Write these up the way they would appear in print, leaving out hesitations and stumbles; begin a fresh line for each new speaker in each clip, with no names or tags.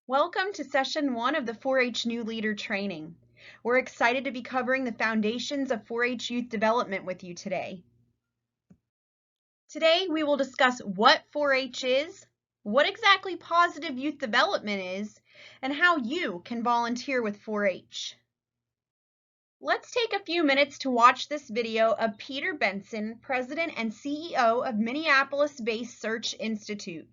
Welcome to Session 1 of the 4-H New Leader Training. We're excited to be covering the foundations of 4-H youth development with you today. Today we will discuss what 4-H is, what exactly positive youth development is, and how you can volunteer with 4-H. Let's take a few minutes to watch this video of Peter Benson, President and CEO of Minneapolis-based Search Institute.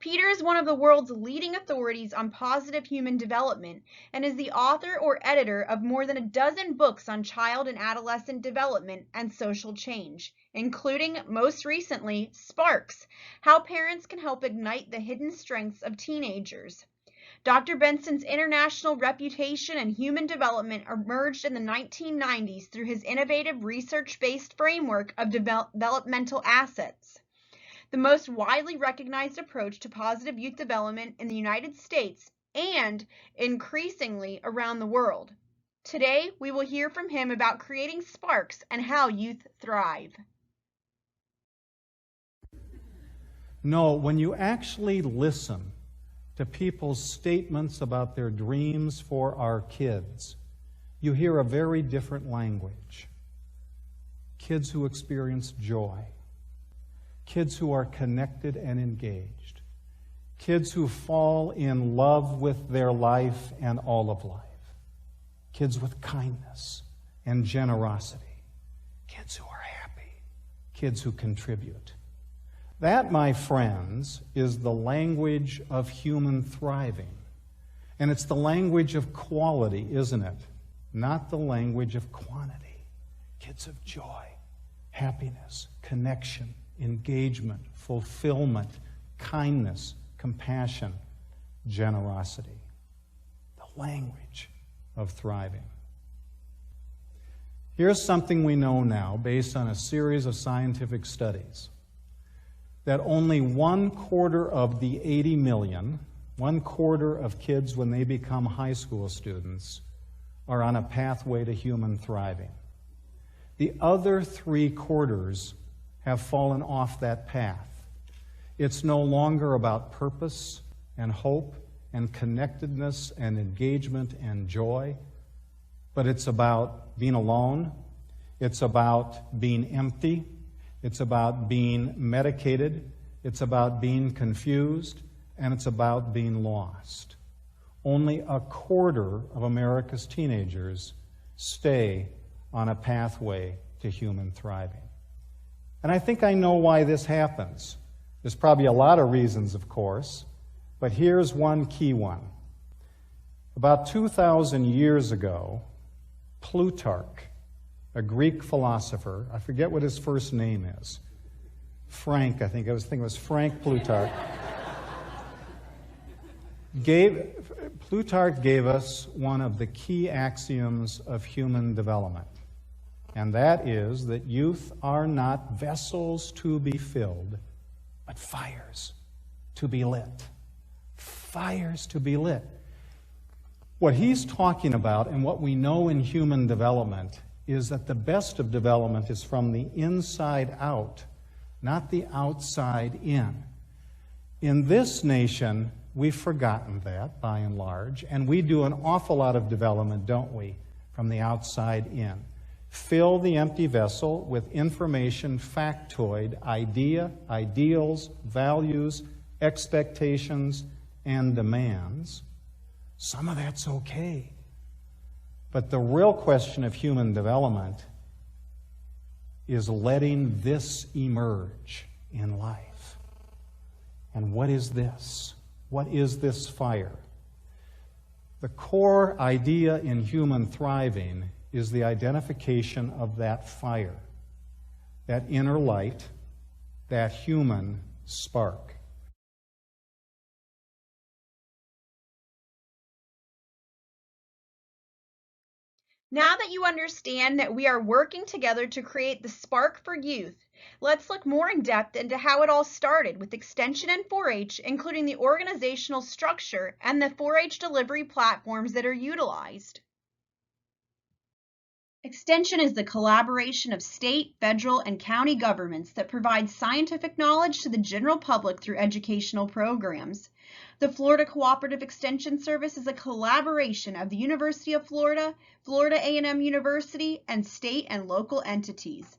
Peter is one of the world's leading authorities on positive human development and is the author or editor of more than a dozen books on child and adolescent development and social change, including, most recently, Sparks: How Parents Can Help Ignite the Hidden Strengths of Teenagers. Dr. Benson's international reputation in human development emerged in the 1990s through his innovative research-based framework of developmental assets, the most widely recognized approach to positive youth development in the United States and increasingly around the world. Today, we will hear from him about creating Sparks and how youth thrive.
No, when you actually listen to people's statements about their dreams for our kids, you hear a very different language. Kids who experience joy. Kids who are connected and engaged. Kids who fall in love with their life and all of life. Kids with kindness and generosity. Kids who are happy. Kids who contribute. That, my friends, is the language of human thriving. And it's the language of quality, isn't it? Not the language of quantity. Kids of joy, happiness, connection, engagement, fulfillment, kindness, compassion, generosity. The language of thriving. Here's something we know now based on a series of scientific studies, that only 1/4 of the 80 million, 1/4 of kids when they become high school students, are on a pathway to human thriving. The other 3/4 have fallen off that path. It's no longer about purpose and hope and connectedness and engagement and joy, but it's about being alone, it's about being empty, it's about being medicated, it's about being confused, and it's about being lost. Only 1/4 of America's teenagers stay on a pathway to human thriving. And I think I know why this happens. There's probably a lot of reasons, of course, but here's one key one. About 2,000 years ago, Plutarch, a Greek philosopher, I forget what his first name is. Frank, I think. I was thinking it was Frank Plutarch. Plutarch gave us one of the key axioms of human development, and that is that youth are not vessels to be filled, but fires to be lit. Fires to be lit. What he's talking about, and what we know in human development, is that the best of development is from the inside out, not the outside in. In this nation, we've forgotten that, by and large, and we do an awful lot of development, don't we, from the outside in. Fill the empty vessel with information, factoid, idea, ideals, values, expectations, and demands. Some of that's okay. But the real question of human development is letting this emerge in life. And what is this? What is this fire? The core idea in human thriving is the identification of that fire, that inner light, that human spark.
Now that you understand that we are working together to create the spark for youth, let's look more in depth into how it all started with Extension and 4-H, including the organizational structure and the 4-H delivery platforms that are utilized. Extension is the collaboration of state, federal, and county governments that provides scientific knowledge to the general public through educational programs. The Florida Cooperative Extension Service is a collaboration of the University of Florida, Florida A&M University, and state and local entities.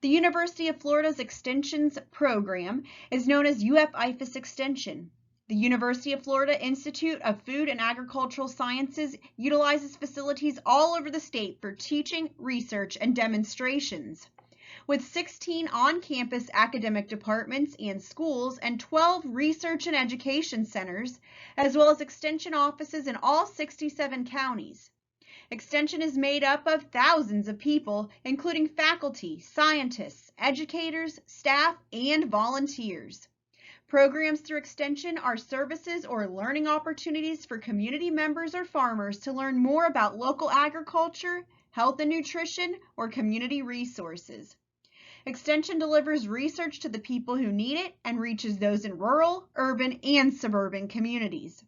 The University of Florida's Extensions program is known as UF-IFAS Extension. The University of Florida Institute of Food and Agricultural Sciences utilizes facilities all over the state for teaching, research, and demonstrations. With 16 on-campus academic departments and schools and 12 research and education centers, as well as extension offices in all 67 counties. Extension is made up of thousands of people, including faculty, scientists, educators, staff, and volunteers. Programs through Extension are services or learning opportunities for community members or farmers to learn more about local agriculture, health and nutrition, or community resources. Extension delivers research to the people who need it and reaches those in rural, urban, and suburban communities,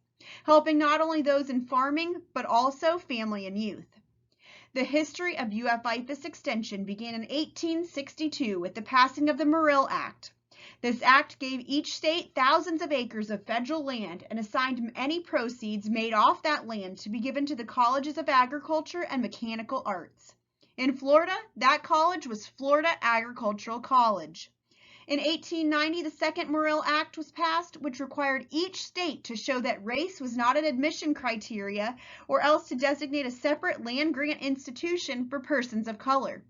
helping not only those in farming, but also family and youth. The history of UF-IFAS Extension began in 1862 with the passing of the Morrill Act. This act gave each state thousands of acres of federal land and assigned any proceeds made off that land to be given to the colleges of agriculture and mechanical arts. In Florida, that college was Florida Agricultural College. In 1890, the second Morrill Act was passed, which required each state to show that race was not an admission criteria or else to designate a separate land grant institution for persons of color.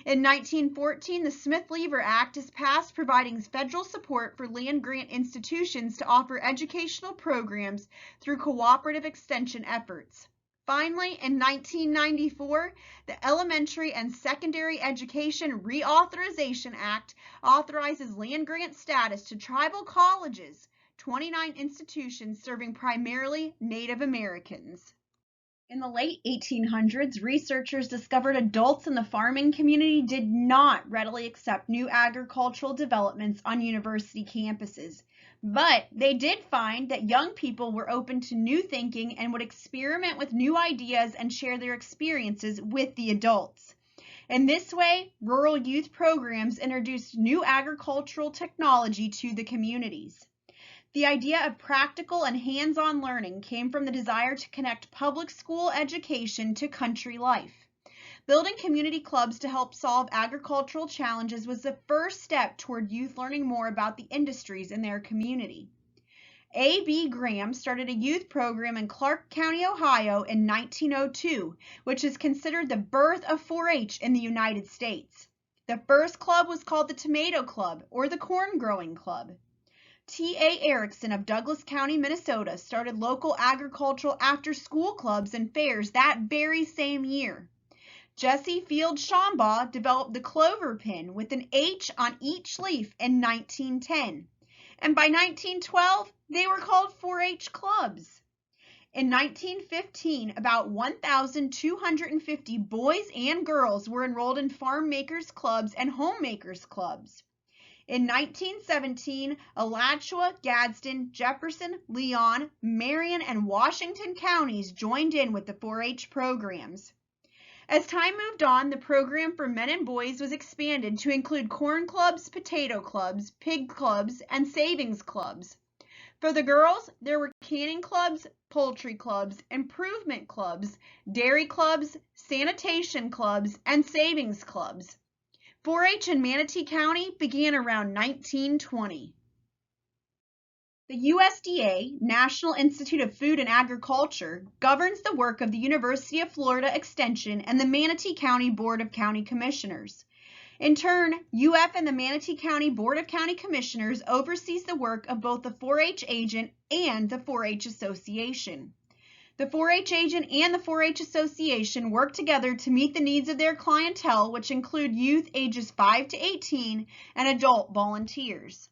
In 1914, the Smith-Lever Act is passed, providing federal support for land grant institutions to offer educational programs through cooperative extension efforts. Finally, in 1994, the Elementary and Secondary Education Reauthorization Act authorizes land grant status to tribal colleges, 29 institutions serving primarily Native Americans. In the late 1800s, researchers discovered adults in the farming community did not readily accept new agricultural developments on university campuses, but they did find that young people were open to new thinking and would experiment with new ideas and share their experiences with the adults. In this way, rural youth programs introduced new agricultural technology to the communities. The idea of practical and hands-on learning came from the desire to connect public school education to country life. Building community clubs to help solve agricultural challenges was the first step toward youth learning more about the industries in their community. A.B. Graham started a youth program in Clark County, Ohio in 1902, which is considered the birth of 4-H in the United States. The first club was called the Tomato Club or the Corn Growing Club. T.A. Erickson of Douglas County, Minnesota, started local agricultural after-school clubs and fairs that very same year. Jesse Field Shambaugh developed the clover pin with an H on each leaf in 1910, and by 1912, they were called 4-H clubs. In 1915, about 1,250 boys and girls were enrolled in farm makers clubs and homemakers clubs. In 1917, Alachua, Gadsden, Jefferson, Leon, Marion, and Washington counties joined in with the 4-H programs. As time moved on, the program for men and boys was expanded to include corn clubs, potato clubs, pig clubs, and savings clubs. For the girls, there were canning clubs, poultry clubs, improvement clubs, dairy clubs, sanitation clubs, and savings clubs. 4-H in Manatee County began around 1920. The USDA, National Institute of Food and Agriculture, governs the work of the University of Florida Extension and the Manatee County Board of County Commissioners. In turn, UF and the Manatee County Board of County Commissioners oversees the work of both the 4-H agent and the 4-H Association. The 4-H agent and the 4-H Association work together to meet the needs of their clientele, which include youth ages 5 to 18 and adult volunteers.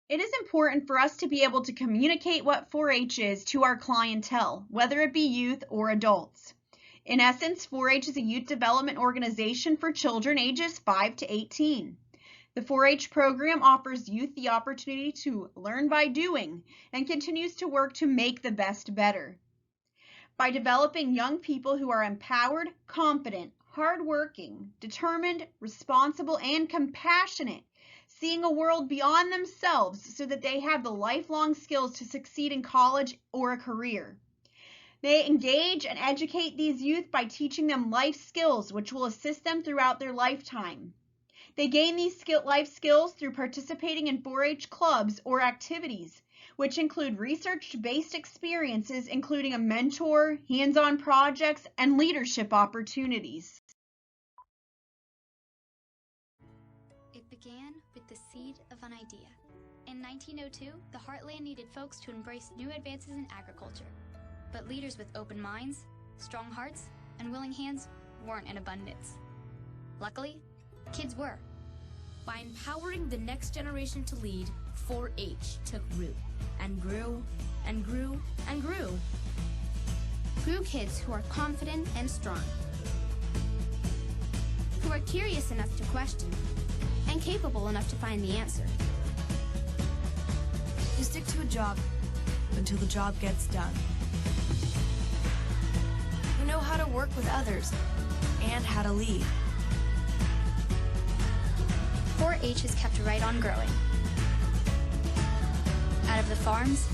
It is important for us to be able to communicate what 4-H is to our clientele, whether it be youth or adults. In essence, 4-H is a youth development organization for children ages 5 to 18. The 4-H program offers youth the opportunity to learn by doing and continues to work to make the best better. By developing young people who are empowered, confident, hardworking, determined, responsible, and compassionate, seeing a world beyond themselves so that they have the lifelong skills to succeed in college or a career. They engage and educate these youth by teaching them life skills which will assist them throughout their lifetime. They gain these life skills through participating in 4-H clubs or activities, which include research-based experiences including a mentor, hands-on projects, and leadership opportunities.
It began with the seed of an idea. In 1902, the Heartland needed folks to embrace new advances in agriculture. But leaders with open minds, strong hearts, and willing hands weren't in abundance. Luckily, kids were.
By empowering the next generation to lead, 4-H took root and grew and grew and grew.
Grew kids who are confident and strong, who are curious enough to question, and capable enough to find the answer.
You stick to a job until the job gets done. You know how to work with others and how to lead.
4-H has kept right on growing. Out of the farms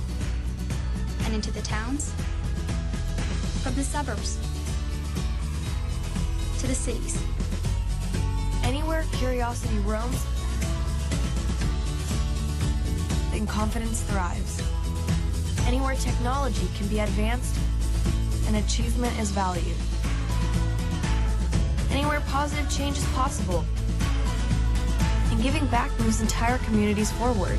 and into the towns, from the suburbs to the cities.
Anywhere curiosity roams, then confidence thrives. Anywhere technology can be advanced and achievement is valued. Anywhere positive change is possible, and giving back moves entire communities forward.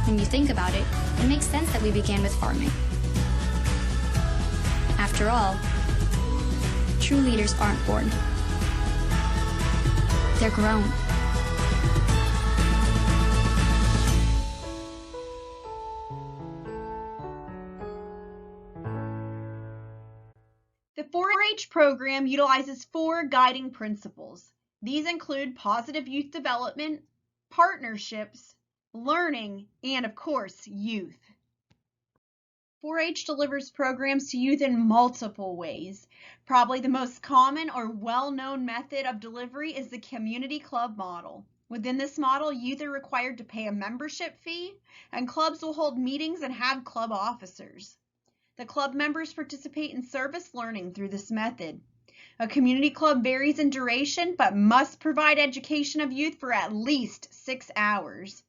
When you think about it, it makes sense that we began with farming. After all, true leaders aren't born. They're grown.
The 4-H program utilizes 4 guiding principles. These include positive youth development, partnerships, learning, and of course, youth. 4-H delivers programs to youth in multiple ways. Probably the most common or well-known method of delivery is the community club model. Within this model, youth are required to pay a membership fee, and clubs will hold meetings and have club officers. The club members participate in service learning through this method. A community club varies in duration, but must provide education of youth for at least 6 hours.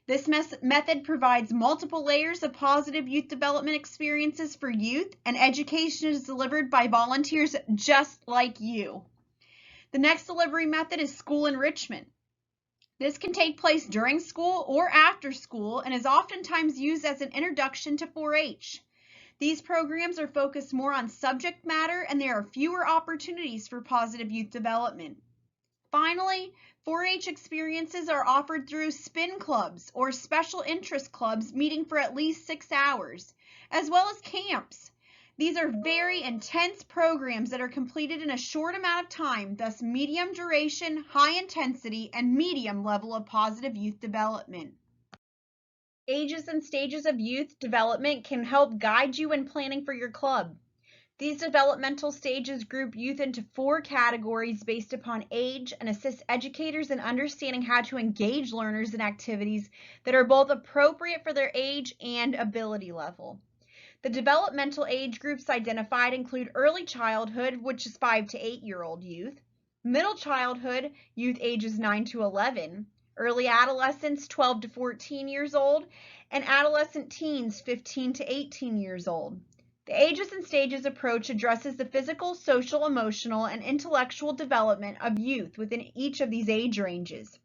This method provides multiple layers of positive youth development experiences for youth, and education is delivered by volunteers just like you. The next delivery method is school enrichment. This can take place during school or after school and is oftentimes used as an introduction to 4-H. These programs are focused more on subject matter, and there are fewer opportunities for positive youth development. Finally, 4-H experiences are offered through spin clubs or special interest clubs meeting for at least 6 hours, as well as camps. These are very intense programs that are completed in a short amount of time, thus medium duration, high intensity, and medium level of positive youth development. Ages and stages of youth development can help guide you in planning for your club. These developmental stages group youth into 4 categories based upon age and assist educators in understanding how to engage learners in activities that are both appropriate for their age and ability level. The developmental age groups identified include early childhood, which is 5 to 8-year-old youth, middle childhood, youth ages 9 to 11, early adolescence 12 to 14 years old, and adolescent teens 15 to 18 years old. The Ages and Stages approach addresses the physical, social, emotional, and intellectual development of youth within each of these age ranges.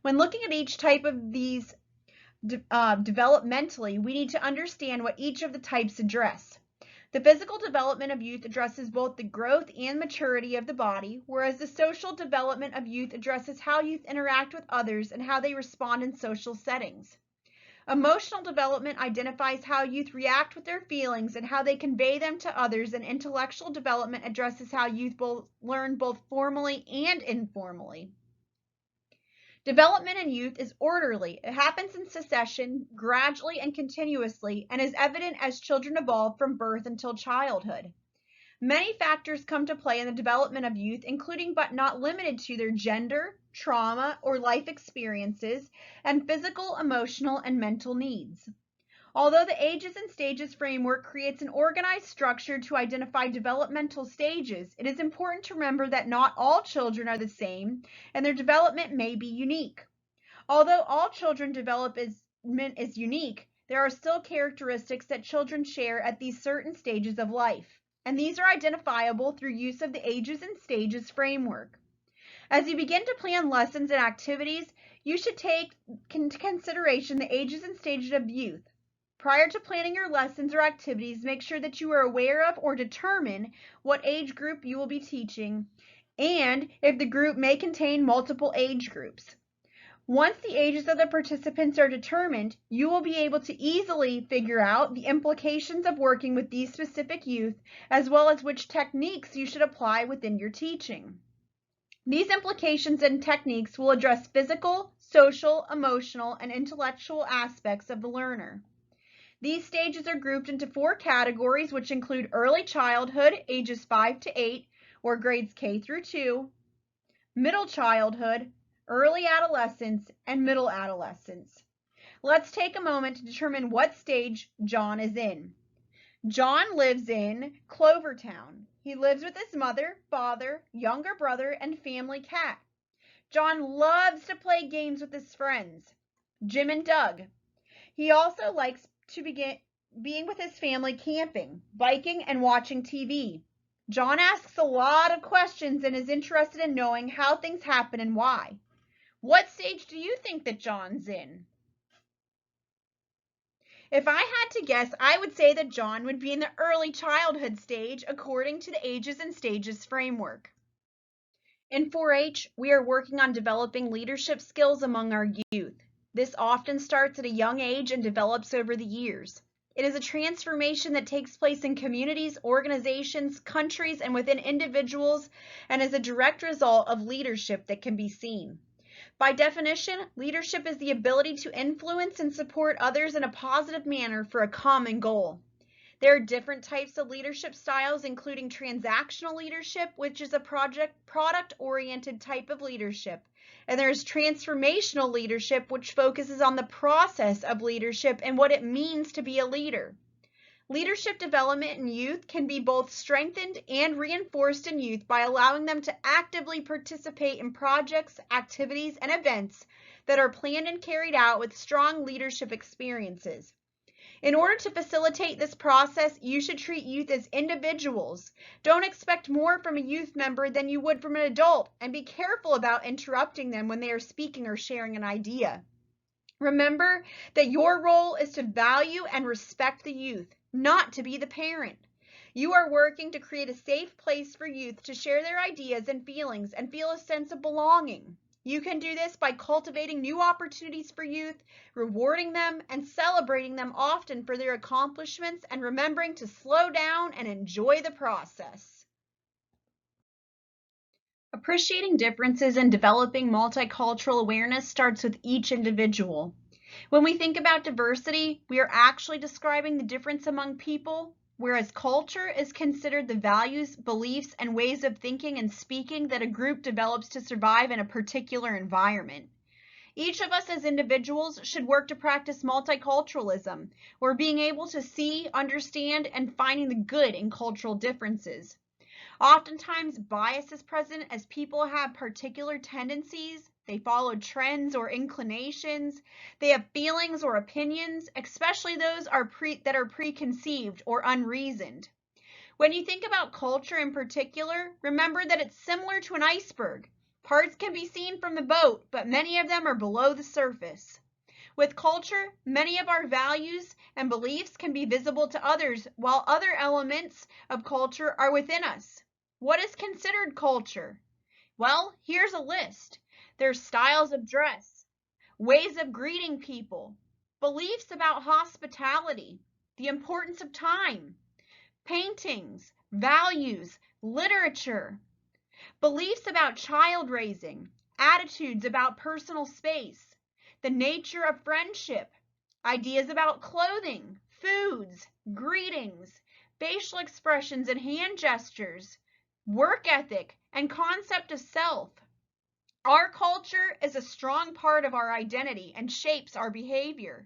When looking at each type of these developmentally, we need to understand what each of the types address. The physical development of youth addresses both the growth and maturity of the body, whereas the social development of youth addresses how youth interact with others and how they respond in social settings. Emotional development identifies how youth react with their feelings and how they convey them to others, and intellectual development addresses how youth learn both formally and informally. Development in youth is orderly. It happens in succession, gradually and continuously, and is evident as children evolve from birth until childhood. Many factors come to play in the development of youth, including but not limited to their gender, trauma, or life experiences, and physical, emotional, and mental needs. Although the Ages and Stages framework creates an organized structure to identify developmental stages, it is important to remember that not all children are the same, and their development may be unique. Although all children development is unique, there are still characteristics that children share at these certain stages of life, and these are identifiable through use of the Ages and Stages framework. As you begin to plan lessons and activities, you should take into consideration the ages and stages of youth. Prior to planning your lessons or activities, make sure that you are aware of or determine what age group you will be teaching and if the group may contain multiple age groups. Once the ages of the participants are determined, you will be able to easily figure out the implications of working with these specific youth, as well as which techniques you should apply within your teaching. These implications and techniques will address physical, social, emotional, and intellectual aspects of the learner. These stages are grouped into 4 categories, which include early childhood, ages 5 to 8, or grades K through 2, middle childhood, early adolescence, and middle adolescence. Let's take a moment to determine what stage John is in. John lives in Clovertown. He lives with his mother, father, younger brother, and family cat. John loves to play games with his friends, Jim and Doug. He also likes to being with his family camping, biking, and watching TV. John asks a lot of questions and is interested in knowing how things happen and why. What stage do you think that John's in? If I had to guess, I would say that John would be in the early childhood stage according to the Ages and Stages framework. In 4-H, we are working on developing leadership skills among our youth. This often starts at a young age and develops over the years. It is a transformation that takes place in communities, organizations, countries, and within individuals, and is a direct result of leadership that can be seen. By definition, leadership is the ability to influence and support others in a positive manner for a common goal. There are different types of leadership styles, including transactional leadership, which is a product-oriented type of leadership. And there's transformational leadership, which focuses on the process of leadership and what it means to be a leader. Leadership development in youth can be both strengthened and reinforced in youth by allowing them to actively participate in projects, activities, and events that are planned and carried out with strong leadership experiences. In order to facilitate this process, you should treat youth as individuals. Don't expect more from a youth member than you would from an adult, and be careful about interrupting them when they are speaking or sharing an idea. Remember that your role is to value and respect the youth, not to be the parent. You are working to create a safe place for youth to share their ideas and feelings and feel a sense of belonging. You can do this by cultivating new opportunities for youth, rewarding them, and celebrating them often for their accomplishments, and remembering to slow down and enjoy the process. Appreciating differences and developing multicultural awareness starts with each individual. When we think about diversity, we are actually describing the difference among people, whereas culture is considered the values, beliefs, and ways of thinking and speaking that a group develops to survive in a particular environment. Each of us as individuals should work to practice multiculturalism, or being able to see, understand, and finding the good in cultural differences. Oftentimes, bias is present as people have particular tendencies, they follow trends or inclinations, they have feelings or opinions, especially those that are preconceived or unreasoned. When you think about culture in particular, remember that it's similar to an iceberg. Parts can be seen from the boat, but many of them are below the surface. With culture, many of our values and beliefs can be visible to others, while other elements of culture are within us. What is considered culture? Well, here's a list. There's styles of dress, ways of greeting people, beliefs about hospitality, the importance of time, paintings, values, literature, beliefs about child raising, attitudes about personal space, the nature of friendship, ideas about clothing, foods, greetings, facial expressions and hand gestures, work ethic, and concept of self. Our culture is a strong part of our identity and shapes our behavior.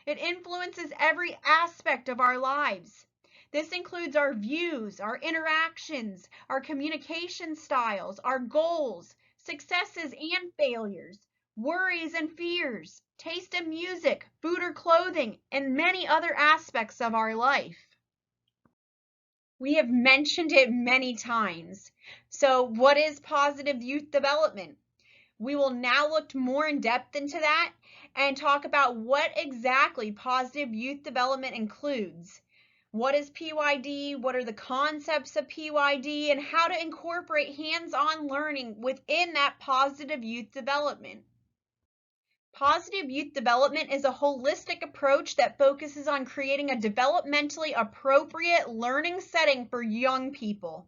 It influences every aspect of our lives. This includes our views, our interactions, our communication styles, our goals, successes and failures, worries and fears, taste in music, food or clothing, and many other aspects of our life. We have mentioned it many times. So, what is positive youth development? We will now look more in depth into that and talk about what exactly positive youth development includes. What is PYD? What are the concepts of PYD? And how to incorporate hands-on learning within that positive youth development. Positive youth development is a holistic approach that focuses on creating a developmentally appropriate learning setting for young people.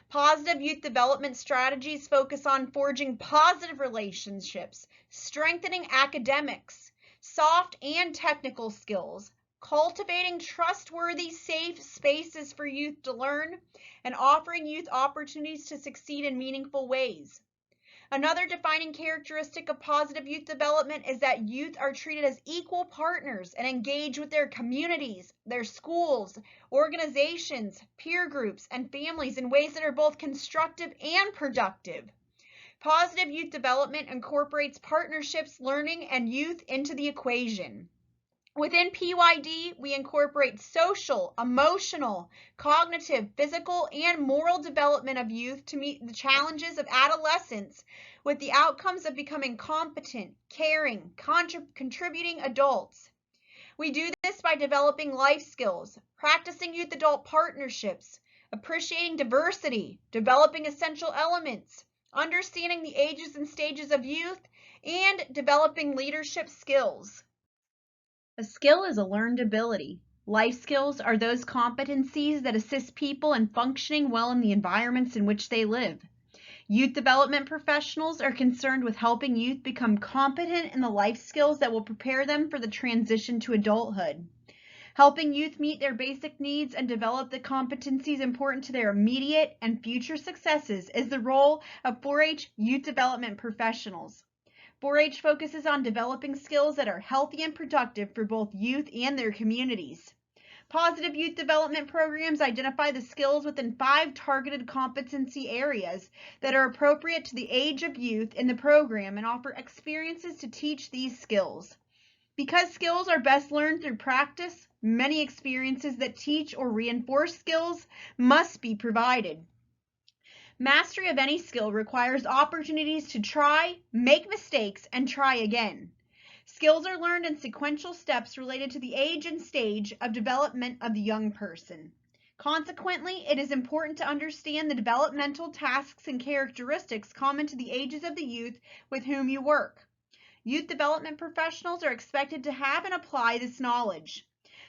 Positive youth development strategies focus on forging positive relationships, strengthening academics, soft and technical skills, cultivating trustworthy, safe spaces for youth to learn, and offering youth opportunities to succeed in meaningful ways. Another defining characteristic of positive youth development is that youth are treated as equal partners and engage with their communities, their schools, organizations, peer groups, and families in ways that are both constructive and productive. Positive youth development incorporates partnerships, learning, and youth into the equation. Within PYD, we incorporate social, emotional, cognitive, physical, and moral development of youth to meet the challenges of adolescence with the outcomes of becoming competent, caring, contributing adults. We do this by developing life skills, practicing youth-adult partnerships, appreciating diversity, developing essential elements, understanding the ages and stages of youth, and developing leadership skills. A skill is a learned ability. Life skills are those competencies that assist people in functioning well in the environments in which they live. Youth development professionals are concerned with helping youth become competent in the life skills that will prepare them for the transition to adulthood. Helping youth meet their basic needs and develop the competencies important to their immediate and future successes is the role of 4-H youth development professionals. 4-H focuses on developing skills that are healthy and productive for both youth and their communities. Positive youth development programs identify the skills within 5 targeted competency areas that are appropriate to the age of youth in the program and offer experiences to teach these skills. Because skills are best learned through practice, many experiences that teach or reinforce skills must be provided. Mastery of any skill requires opportunities to try, make mistakes, and try again. Skills are learned in sequential steps related to the age and stage of development of the young person. Consequently, it is important to understand the developmental tasks and characteristics common to the ages of the youth with whom you work. Youth development professionals are expected to have and apply this knowledge.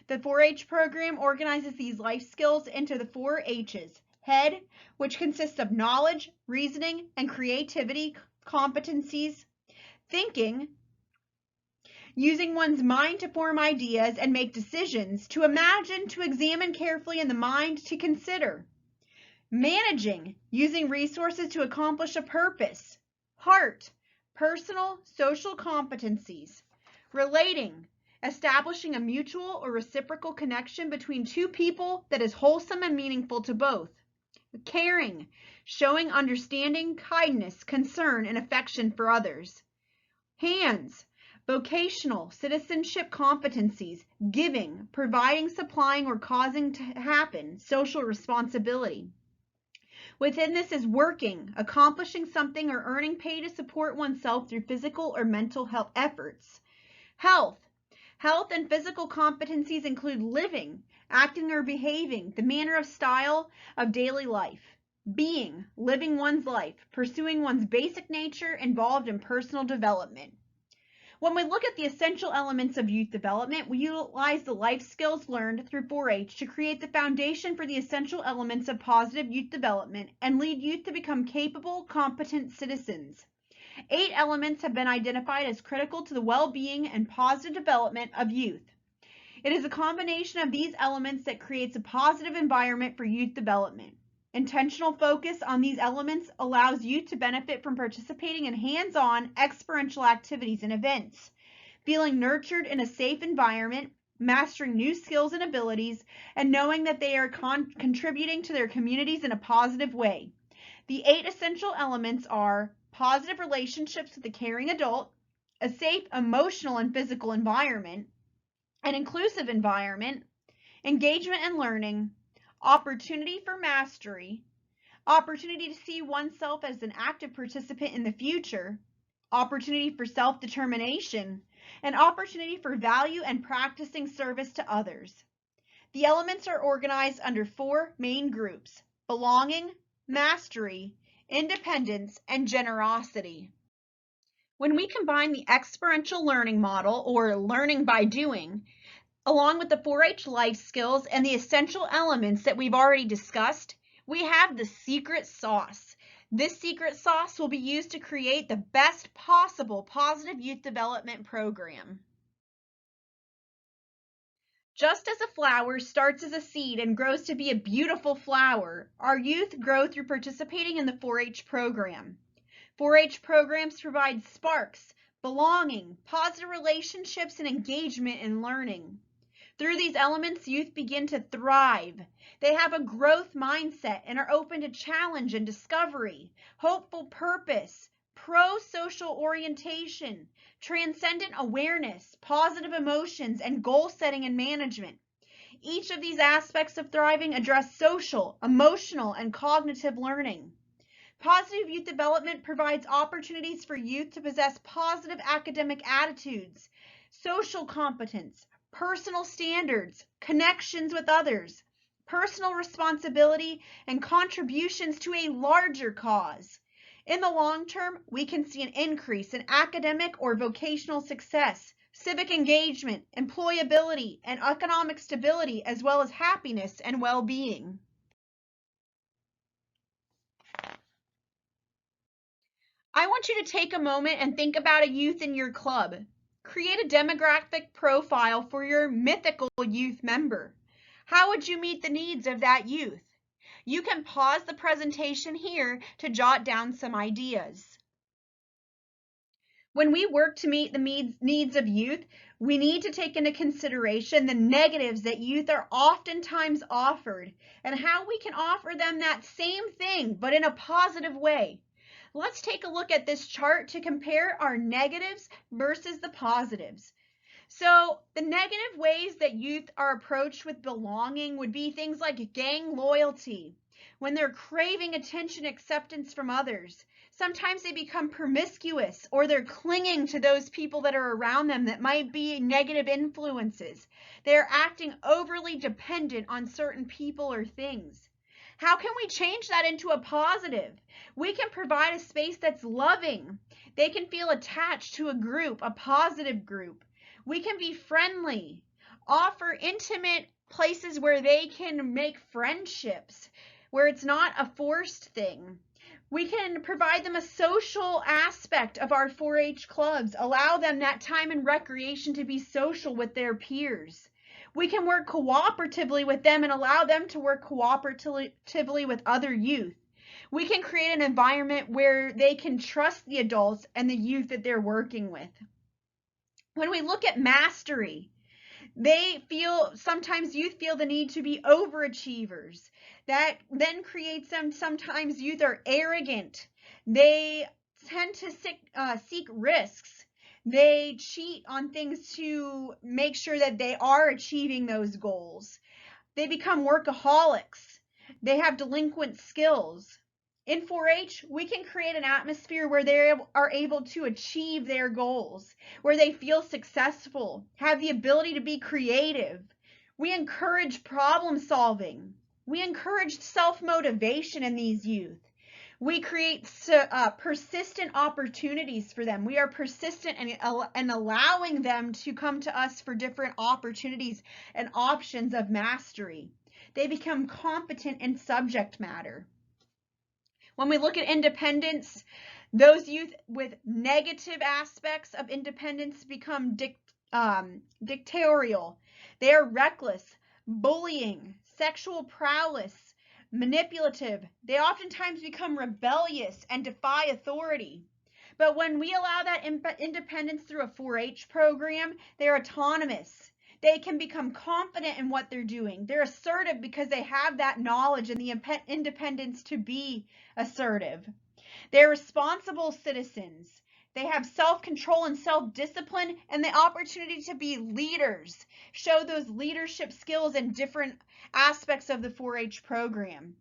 The 4-H program organizes these life skills into the 4 H's. Head, which consists of knowledge, reasoning, and creativity competencies. Thinking, using one's mind to form ideas and make decisions, to imagine, to examine carefully in the mind, to consider. Managing, using resources to accomplish a purpose. Heart, personal, social competencies. Relating, establishing a mutual or reciprocal connection between two people that is wholesome and meaningful to both. Caring, showing understanding, kindness, concern, and affection for others. Hands, vocational, citizenship competencies, giving, providing, supplying, or causing to happen, social responsibility. Within this is working, accomplishing something or earning pay to support oneself through physical or mental health efforts. Health, health and physical competencies include living, acting or behaving, the manner of style of daily life. Being, living one's life, pursuing one's basic nature involved in personal development. When we look at the essential elements of youth development, we utilize the life skills learned through 4-H to create the foundation for the essential elements of positive youth development and lead youth to become capable, competent citizens. 8 elements have been identified as critical to the well-being and positive development of youth. It is a combination of these elements that creates a positive environment for youth development. Intentional focus on these elements allows youth to benefit from participating in hands-on experiential activities and events, feeling nurtured in a safe environment, mastering new skills and abilities, and knowing that they are contributing to their communities in a positive way. The 8 essential elements are positive relationships with a caring adult, a safe emotional and physical environment, an inclusive environment, engagement and learning, opportunity for mastery, opportunity to see oneself as an active participant in the future, opportunity for self-determination, and opportunity for value and practicing service to others. The elements are organized under 4 main groups: belonging, mastery, independence, and generosity. When we combine the experiential learning model, or learning by doing, along with the 4-H life skills and the essential elements that we've already discussed, we have the secret sauce. This secret sauce will be used to create the best possible positive youth development program. Just as a flower starts as a seed and grows to be a beautiful flower, our youth grow through participating in the 4-H program. 4-H programs provide sparks, belonging, positive relationships, and engagement in learning. Through these elements, youth begin to thrive. They have a growth mindset and are open to challenge and discovery, hopeful purpose, pro-social orientation, transcendent awareness, positive emotions, and goal setting and management. Each of these aspects of thriving address social, emotional, and cognitive learning. Positive youth development provides opportunities for youth to possess positive academic attitudes, social competence, personal standards, connections with others, personal responsibility, and contributions to a larger cause. In the long term, we can see an increase in academic or vocational success, civic engagement, employability, and economic stability, as well as happiness and well-being. I want you to take a moment and think about a youth in your club. Create a demographic profile for your mythical youth member. How would you meet the needs of that youth? You can pause the presentation here to jot down some ideas. When we work to meet the needs of youth, we need to take into consideration the negatives that youth are oftentimes offered and how we can offer them that same thing, but in a positive way. Let's take a look at this chart to compare our negatives versus the positives. So the negative ways that youth are approached with belonging would be things like gang loyalty, when they're craving attention, acceptance from others. Sometimes they become promiscuous, or they're clinging to those people that are around them that might be negative influences. They're acting overly dependent on certain people or things. How can we change that into a positive? We can provide a space that's loving. They can feel attached to a group, a positive group. We can be friendly, offer intimate places where they can make friendships, where it's not a forced thing. We can provide them a social aspect of our 4-H clubs, allow them that time and recreation to be social with their peers. We can work cooperatively with them and allow them to work cooperatively with other youth. We can create an environment where they can trust the adults and the youth that they're working with. When we look at mastery, sometimes youth feel the need to be overachievers. That then creates them, sometimes youth are arrogant. They tend to seek risks. They cheat on things to make sure that they are achieving those goals. They become workaholics. They have delinquent skills. In 4-H, we can create an atmosphere where they are able to achieve their goals, where they feel successful, have the ability to be creative. We encourage problem solving. We encourage self-motivation in these youth. We create persistent opportunities for them. We are persistent in allowing them to come to us for different opportunities and options of mastery. They become competent in subject matter. When we look at independence, those youth with negative aspects of independence become dictatorial. They are reckless, bullying, sexual prowess, manipulative. They oftentimes become rebellious and defy authority. But when we allow that independence through a 4-H program, they're autonomous. They can become confident in what they're doing. They're assertive because they have that knowledge and the independence to be assertive. They're responsible citizens. They have self-control and self-discipline and the opportunity to be leaders. Show those leadership skills in different aspects of the 4-H program.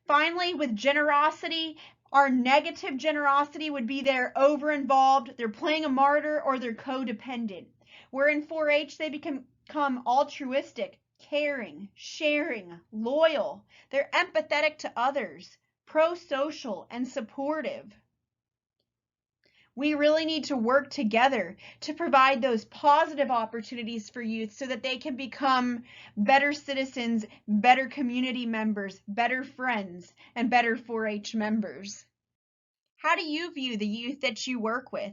Finally, with generosity, our negative generosity would be they're over-involved, they're playing a martyr, or they're codependent. Where in 4-H, they become altruistic, caring, sharing, loyal. They're empathetic to others, pro-social, and supportive. We really need to work together to provide those positive opportunities for youth so that they can become better citizens, better community members, better friends, and better 4-H members. How do you view the youth that you work with?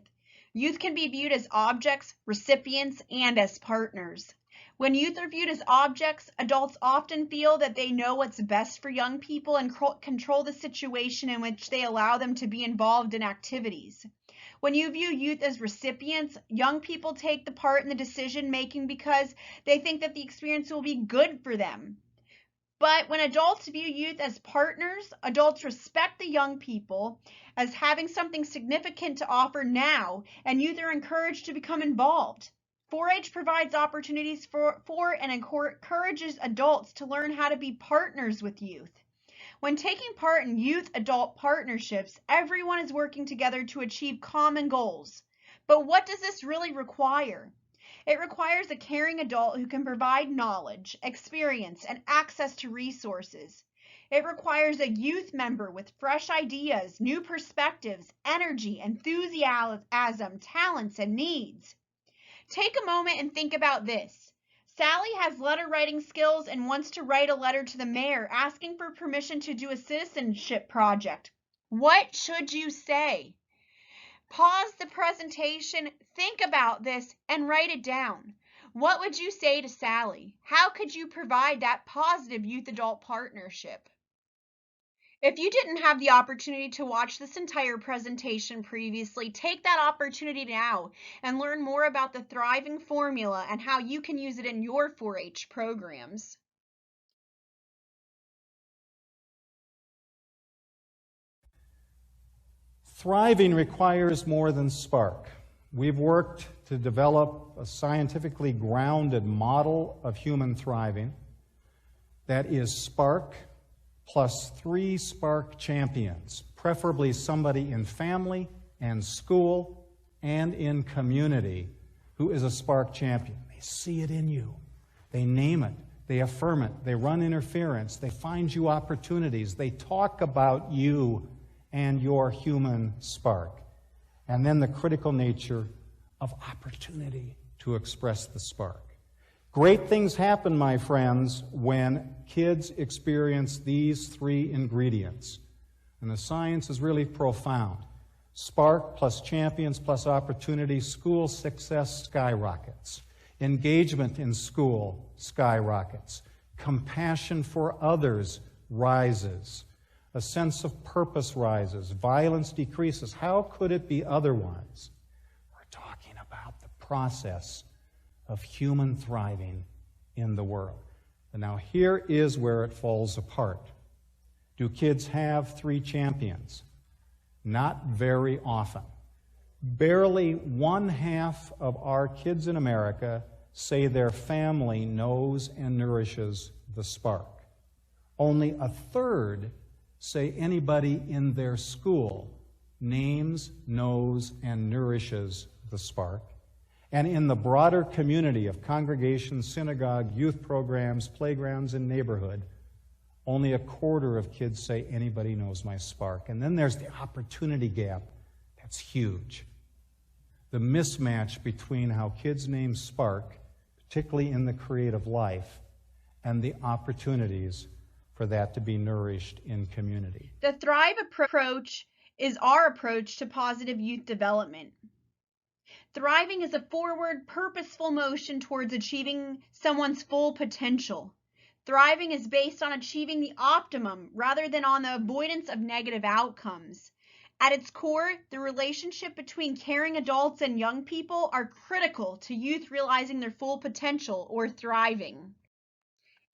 Youth can be viewed as objects, recipients, and as partners. When youth are viewed as objects, adults often feel that they know what's best for young people and control the situation in which they allow them to be involved in activities. When you view youth as recipients, young people take the part in the decision making because they think that the experience will be good for them. But when adults view youth as partners, adults respect the young people as having something significant to offer now, and youth are encouraged to become involved. 4-H provides opportunities for and encourages adults to learn how to be partners with youth. When taking part in youth-adult partnerships, everyone is working together to achieve common goals. But what does this really require? It requires a caring adult who can provide knowledge, experience, and access to resources. It requires a youth member with fresh ideas, new perspectives, energy, enthusiasm, talents, and needs. Take a moment and think about this. Sally has letter writing skills and wants to write a letter to the mayor asking for permission to do a citizenship project. What should you say? Pause the presentation, think about this, and write it down. What would you say to Sally? How could you provide that positive youth-adult partnership? If you didn't have the opportunity to watch this entire presentation previously, take that opportunity now and learn more about the thriving formula and how you can use it in your 4-H programs.
Thriving requires more than spark. We've worked to develop a scientifically grounded model of human thriving that is spark plus 3 spark champions, preferably somebody in family and school and in community who is a spark champion. They see it in you. They name it. They affirm it. They run interference. They find you opportunities. They talk about you and your human spark. And then the critical nature of opportunity to express the spark. Great things happen, my friends, when kids experience these 3 ingredients. And the science is really profound. Spark plus champions plus opportunity, school success skyrockets. Engagement in school skyrockets. Compassion for others rises. A sense of purpose rises. Violence decreases. How could it be otherwise? We're talking about the process of human thriving in the world. And now here is where it falls apart. Do kids have 3 champions? Not very often. Barely 1/2 of our kids in America say their family knows and nourishes the spark. Only 1/3 say anybody in their school names, knows, and nourishes the spark. And in the broader community of congregations, synagogue, youth programs, playgrounds, and neighborhood, only 1/4 of kids say anybody knows my spark. And then there's the opportunity gap. That's huge. The mismatch between how kids name spark, particularly in the creative life, and the opportunities for that to be nourished in community.
The Thrive approach is our approach to positive youth development. Thriving is a forward, purposeful motion towards achieving someone's full potential. Thriving is based on achieving the optimum rather than on the avoidance of negative outcomes. At its core, the relationship between caring adults and young people are critical to youth realizing their full potential or thriving.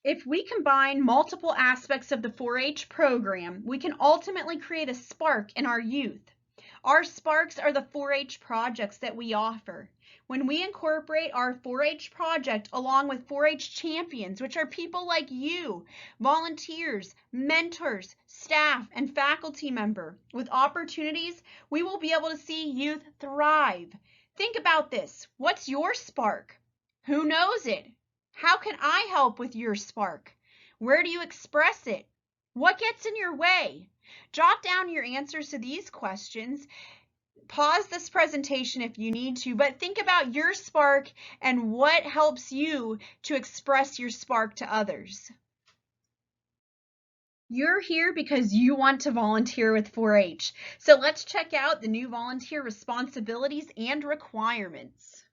If we combine multiple aspects of the 4-H program, we can ultimately create a spark in our youth. Our sparks are the 4-H projects that we offer. When we incorporate our 4-H project along with 4-H champions, which are people like you, volunteers, mentors, staff, and faculty member, with opportunities, we will be able to see youth thrive. Think about this. What's your spark? Who knows it? How can I help with your spark? Where do you express it? What gets in your way? Jot down your answers to these questions. Pause this presentation if you need to, but think about your spark and what helps you to express your spark to others. You're here because you want to volunteer with 4-H. So let's check out the new volunteer responsibilities and requirements.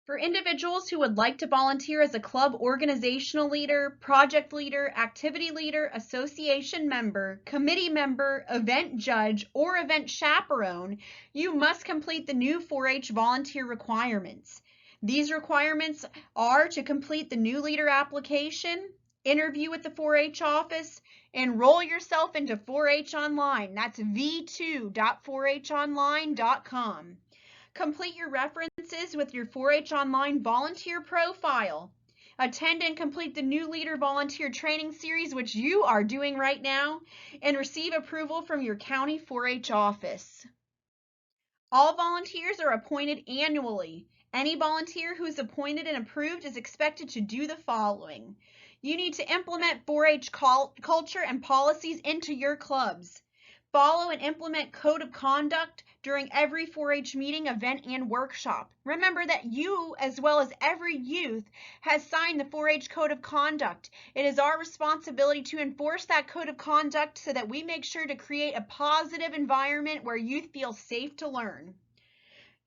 For individuals who would like to volunteer as a club organizational leader, project leader, activity leader, association member, committee member, event judge, or event chaperone, you must complete the new 4-H volunteer requirements. These requirements are to complete the new leader application, interview with the 4-H office, enroll yourself into 4-H Online. That's v2.4honline.com. Complete your references with your 4-H Online volunteer profile. Attend and complete the new leader volunteer training series, which you are doing right now, and receive approval from your county 4-H office. All volunteers are appointed annually. Any volunteer who is appointed and approved is expected to do the following. You need to implement 4-H culture and policies into your clubs. Follow and implement code of conduct during every 4-H meeting, event, and workshop. Remember that you, as well as every youth, has signed the 4-H code of conduct. It is our responsibility to enforce that code of conduct so that we make sure to create a positive environment where youth feel safe to learn.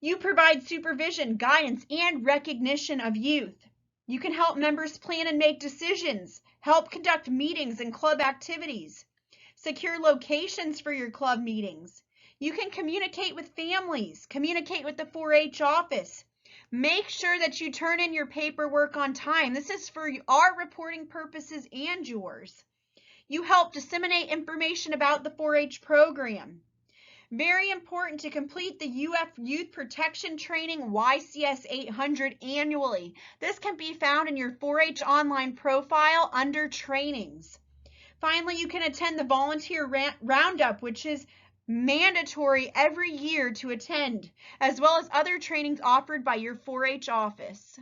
You provide supervision, guidance, and recognition of youth. You can help members plan and make decisions, help conduct meetings and club activities. Secure locations for your club meetings. You can communicate with families, communicate with the 4-H office. Make sure that you turn in your paperwork on time. This is for our reporting purposes and yours. You help disseminate information about the 4-H program. Very important to complete the UF Youth Protection Training YCS 800 annually. This can be found in your 4-H Online profile under Trainings. Finally, you can attend the Volunteer Roundup, which is mandatory every year to attend, as well as other trainings offered by your 4-H office.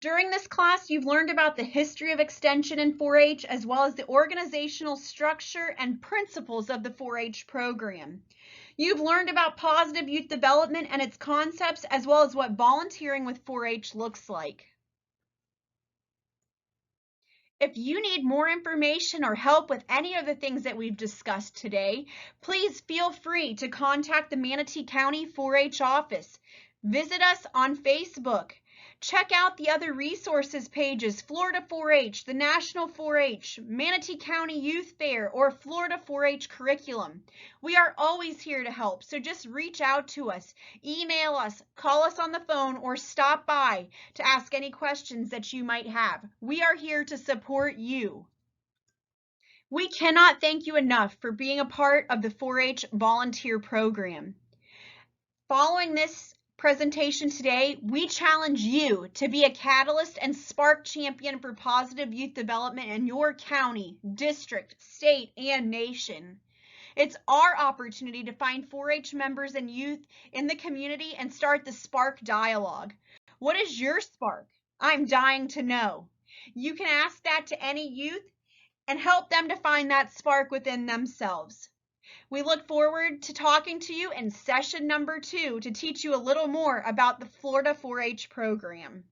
During this class, you've learned about the history of extension in 4-H, as well as the organizational structure and principles of the 4-H program. You've learned about positive youth development and its concepts, as well as what volunteering with 4-H looks like. If you need more information or help with any of the things that we've discussed today, please feel free to contact the Manatee County 4-H office. Visit us on Facebook. Check out the other resources pages, Florida 4-H, the National 4-H, Manatee County Youth Fair, or Florida 4-H Curriculum. We are always here to help, so just reach out to us, email us, call us on the phone, or stop by to ask any questions that you might have. We are here to support you. We cannot thank you enough for being a part of the 4-H volunteer program. Following this presentation today, we challenge you to be a catalyst and spark champion for positive youth development in your county, district, state, and nation. It's our opportunity to find 4-H members and youth in the community and start the spark dialogue. What is your spark? I'm dying to know. You can ask that to any youth and help them to find that spark within themselves. We look forward to talking to you in session number 2 to teach you a little more about the Florida 4-H program.